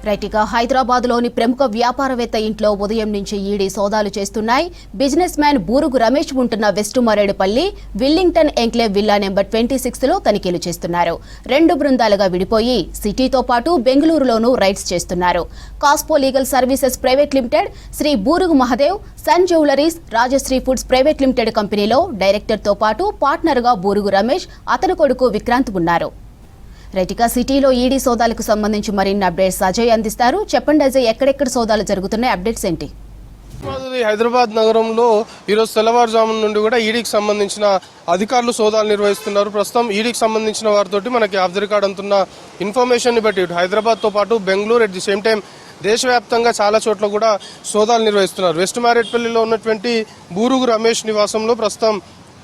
రైట్గా హైదరాబాద్లోని ప్రముఖ వ్యాపారవేత్త ఇంట్లో ఉదయం నుంచి ఈడీ సోదాలు చేస్తున్నాయి. బిజినెస్ మ్యాన్ బూరుగు రమేష్ ఉంటున్న west Marredpally Wellington enclave villa number 26లో తనిఖీలు చేస్తున్నారు. 2 బృందాలుగా విడిపోయి సిటీతో పాటు బెంగళూరులోనూ రైడ్స్ చేస్తున్నారు. Kaspo legal services private limited, Shri Burugu Mahadev, sun jewelleries, Rajashree foods private limited కంపెనీలో డైరెక్టర్తో పాటు పార్ట్నర్గా బూరుగు రమేష్, అతని కొడుకు విక్రాంత్ ఉన్నారు. రైట్గా సిటీలో ఈడీ సోదాలకు సంబంధించి మరిన్ని అప్డేట్స్ అజయ్ అందిస్తారు. చెప్పండి అజయ్, ఎక్కడెక్కడ సోదాలు జరుగుతున్నాయి, అప్డేట్స్ ఏంటి? హైదరాబాద్ నగరంలో ఈరోజు తెల్లవారుజామున నుండి కూడా ఈడీకి సంబంధించిన అధికారులు సోదాలు నిర్వహిస్తున్నారు. ప్రస్తుతం ఈడీకి సంబంధించిన వారితోటి మనకి ఆఫ్ ది రికార్డ్ అందుతున్న ఇన్ఫర్మేషన్ బట్టి హైదరాబాద్తో పాటు Bengaluru at the same time దేశవ్యాప్తంగా చాలా చోట్ల కూడా సోదాలు నిర్వహిస్తున్నారు. వెస్ట్ మారేట్పల్లిలో ఉన్నటువంటి బూరుగు రమేష్ నివాసంలో ప్రస్తుతం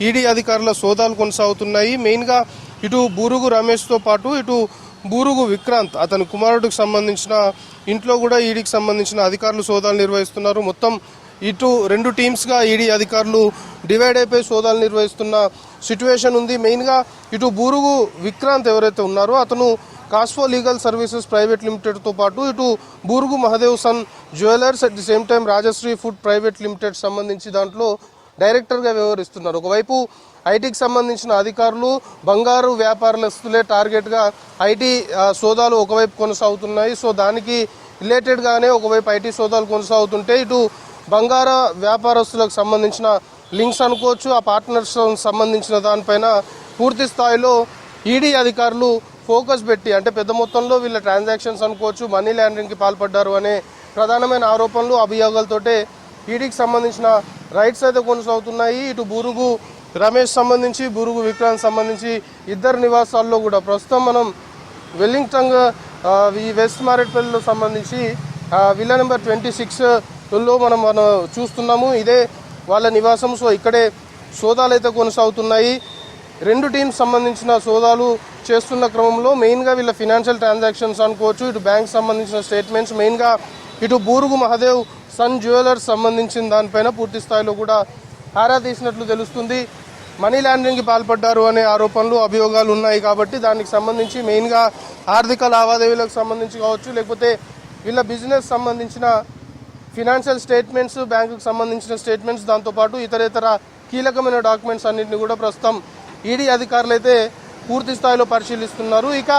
ఈడీ అధికారుల సోదాలు కొనసాగుతున్నాయి. మెయిన్గా ఇటు బూరుగు రమేష్తో పాటు ఇటు బూరుగు విక్రాంత్ అతని కుమారుడికి సంబంధించిన ఇంట్లో కూడా ఈడీకి సంబంధించిన అధికారులు సోదాలు నిర్వహిస్తున్నారు. మొత్తం ఇటు 2 టీమ్స్గా ఈడీ అధికారులు డివైడ్ అయిపోయి సోదాలు నిర్వహిస్తున్న సిచ్యువేషన్ ఉంది. మెయిన్గా ఇటు బూరుగు విక్రాంత్ ఎవరైతే ఉన్నారో అతను కాస్పో లీగల్ సర్వీసెస్ ప్రైవేట్ లిమిటెడ్తో పాటు ఇటు Burugu Mahadev sun jewellers at the same time Rajashree food private limited సంబంధించి దాంట్లో డైరెక్టర్గా వ్యవహరిస్తున్నారు. ఒకవైపు ఐటీకి సంబంధించిన అధికారులు బంగారు వ్యాపారస్తులే టార్గెట్గా ఐటీ సోదాలు ఒకవైపు కొనసాగుతున్నాయి. సో దానికి రిలేటెడ్గానే ఒకవైపు ఐటీ సోదాలు కొనసాగుతుంటే ఇటు బంగార వ్యాపారస్తులకు సంబంధించిన లింక్స్ అనుకోవచ్చు, ఆ పార్ట్నర్స్ సంబంధించిన దానిపైన పూర్తి స్థాయిలో ఈడీ అధికారులు ఫోకస్ పెట్టి, అంటే పెద్ద మొత్తంలో వీళ్ళ ట్రాన్సాక్షన్స్ అనుకోవచ్చు, మనీ లాండరింగ్కి పాల్పడ్డారు అనే ప్రధానమైన ఆరోపణలు అభియోగాలతోటే ఈడీకి సంబంధించిన రైట్స్ అయితే కొనసాగుతున్నాయి. ఇటు బూరుగు రమేష్ సంబంధించి బూరుగు విక్రాంత్ సంబంధించి ఇద్దరు నివాసాల్లో కూడా ప్రస్తుతం మనం వెల్లింగ్టన్ ఈ వెస్ట్ మారేట్పల్లిలో సంబంధించి విల్లా నెంబర్ 26లో మనం చూస్తున్నాము. ఇదే వాళ్ళ నివాసం. సో ఇక్కడే సోదాలు అయితే కొనసాగుతున్నాయి. 2 టీమ్స్ సంబంధించిన సోదాలు చేస్తున్న క్రమంలో మెయిన్గా వీళ్ళ ఫినాన్షియల్ ట్రాన్సాక్షన్స్ అనుకోవచ్చు, ఇటు బ్యాంక్ సంబంధించిన స్టేట్మెంట్స్, మెయిన్గా ఇటు బూరుగు మహదేవ్ సన్ జ్యువెలర్స్ సంబంధించిన దానిపైన పూర్తి స్థాయిలో కూడా ఆరా తీసినట్లు తెలుస్తుంది. మనీ లాండరింగ్కి పాల్పడ్డారు అనే ఆరోపణలు అభియోగాలు ఉన్నాయి కాబట్టి దానికి సంబంధించి మెయిన్గా ఆర్థిక లావాదేవీలకు సంబంధించి కావచ్చు, లేకపోతే వీళ్ళ బిజినెస్ సంబంధించిన ఫినాన్షియల్ స్టేట్మెంట్స్, బ్యాంకుకు సంబంధించిన స్టేట్మెంట్స్, దాంతోపాటు ఇతరేతర కీలకమైన డాక్యుమెంట్స్ అన్నింటినీ కూడా ప్రస్తుతం ఈడీ అధికారులు అయితే పూర్తి స్థాయిలో పరిశీలిస్తున్నారు. ఇక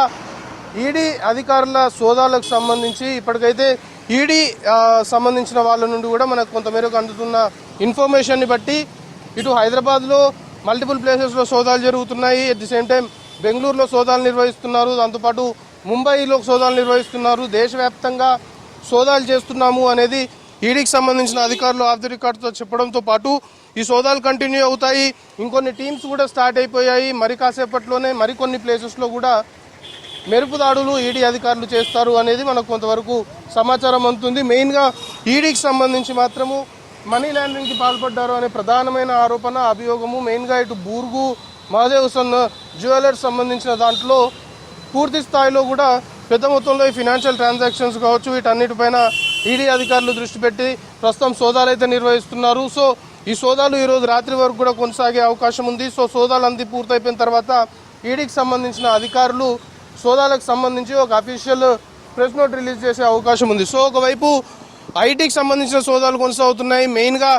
ఈడీ అధికారుల సోదాలకు సంబంధించి ఇప్పటికైతే ఈడీ సంబంధించిన వాళ్ళ నుండి కూడా మనకు కొంతమేరకు అందుతున్న ఇన్ఫర్మేషన్ని బట్టి ఇటు హైదరాబాద్లో మల్టిపుల్ ప్లేసెస్లో సోదాలు జరుగుతున్నాయి. అట్ ది సేమ్ టైం బెంగళూరులో సోదాలు నిర్వహిస్తున్నారు, దాంతోపాటు ముంబైలో సోదాలు నిర్వహిస్తున్నారు. దేశవ్యాప్తంగా సోదాలు చేస్తున్నాము అనేది ఈడీకి సంబంధించిన అధికారులు ఆఫ్ ది రికార్డ్తో చెప్పడంతో పాటు ఈ సోదాలు కంటిన్యూ అవుతాయి. ఇంకొన్ని టీమ్స్ కూడా స్టార్ట్ అయిపోయాయి. మరి కాసేపట్లోనే మరికొన్ని ప్లేసెస్లో కూడా మెరుపు దాడులు ఈడీ అధికారులు చేస్తారు అనేది మనకు కొంతవరకు సమాచారం అందుతుంది. మెయిన్గా ఈడీకి సంబంధించి మాత్రము మనీ లాండరింగ్కి పాల్పడ్డారు అనే ప్రధానమైన ఆరోపణ అభియోగము మెయిన్గా ఇటు బూరుగు మహదేవ్ సన్ జ్యువెలర్స్ సంబంధించిన దాంట్లో పూర్తి స్థాయిలో కూడా పెద్ద మొత్తంలో ఈ ఫినాన్షియల్ ట్రాన్సాక్షన్స్ కావచ్చు, వీటన్నిటిపైన ఈడీ అధికారులు దృష్టి పెట్టి ప్రస్తుతం సోదాలు అయితే నిర్వహిస్తున్నారు. సో ఈ సోదాలు ఈరోజు రాత్రి వరకు కూడా కొనసాగే అవకాశం ఉంది. సో సోదాలు అంతా పూర్తయిపోయిన తర్వాత ఈడీకి సంబంధించిన అధికారులు సోదాలకు సంబంధించి ఒక అఫీషియల్ ప్రెస్ నోట్ రిలీజ్ చేసే అవకాశం ఉంది. సో ఒకవైపు ఐటీకి సంబంధించిన సోదాలు కొనసాగుతున్నాయి. మెయిన్గా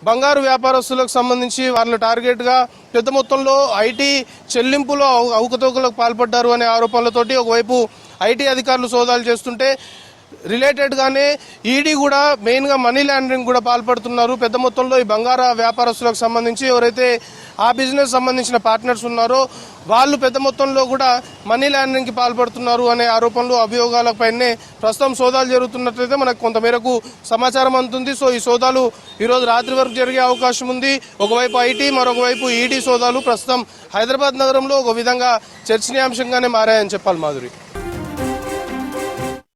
బంగారు వ్యాపారస్తులకు సంబంధించి వాళ్ళ టార్గెట్గా పెద్ద మొత్తంలో ఐటీ చెల్లింపులో అవకతవకలకు పాల్పడ్డారు అనే ఆరోపణలతోటి ఒకవైపు ఐటీ అధికారులు సోదాలు చేస్తుంటే రిలేటెడ్గానే ఈడీ కూడా మెయిన్గా మనీ లాండరింగ్ కూడా పాల్పడుతున్నారు. పెద్ద మొత్తంలో ఈ బంగార వ్యాపారస్తులకు సంబంధించి ఎవరైతే ఆ బిజినెస్ సంబంధించిన పార్ట్నర్స్ ఉన్నారో వాళ్ళు పెద్ద మొత్తంలో కూడా మనీ లాండరింగ్కి పాల్పడుతున్నారు అనే ఆరోపణలు అభియోగాలపైనే ప్రస్తుతం సోదాలు జరుగుతున్నట్లయితే మనకు కొంతమేరకు సమాచారం అందుతుంది. సో ఈ సోదాలు ఈరోజు రాత్రి వరకు జరిగే అవకాశం ఉంది. ఒకవైపు ఐటీ, మరొకవైపు ఈడీ సోదాలు ప్రస్తుతం హైదరాబాద్ నగరంలో ఒక విధంగా చర్చనీయాంశంగానే మారాయని చెప్పాలి. మాధురి.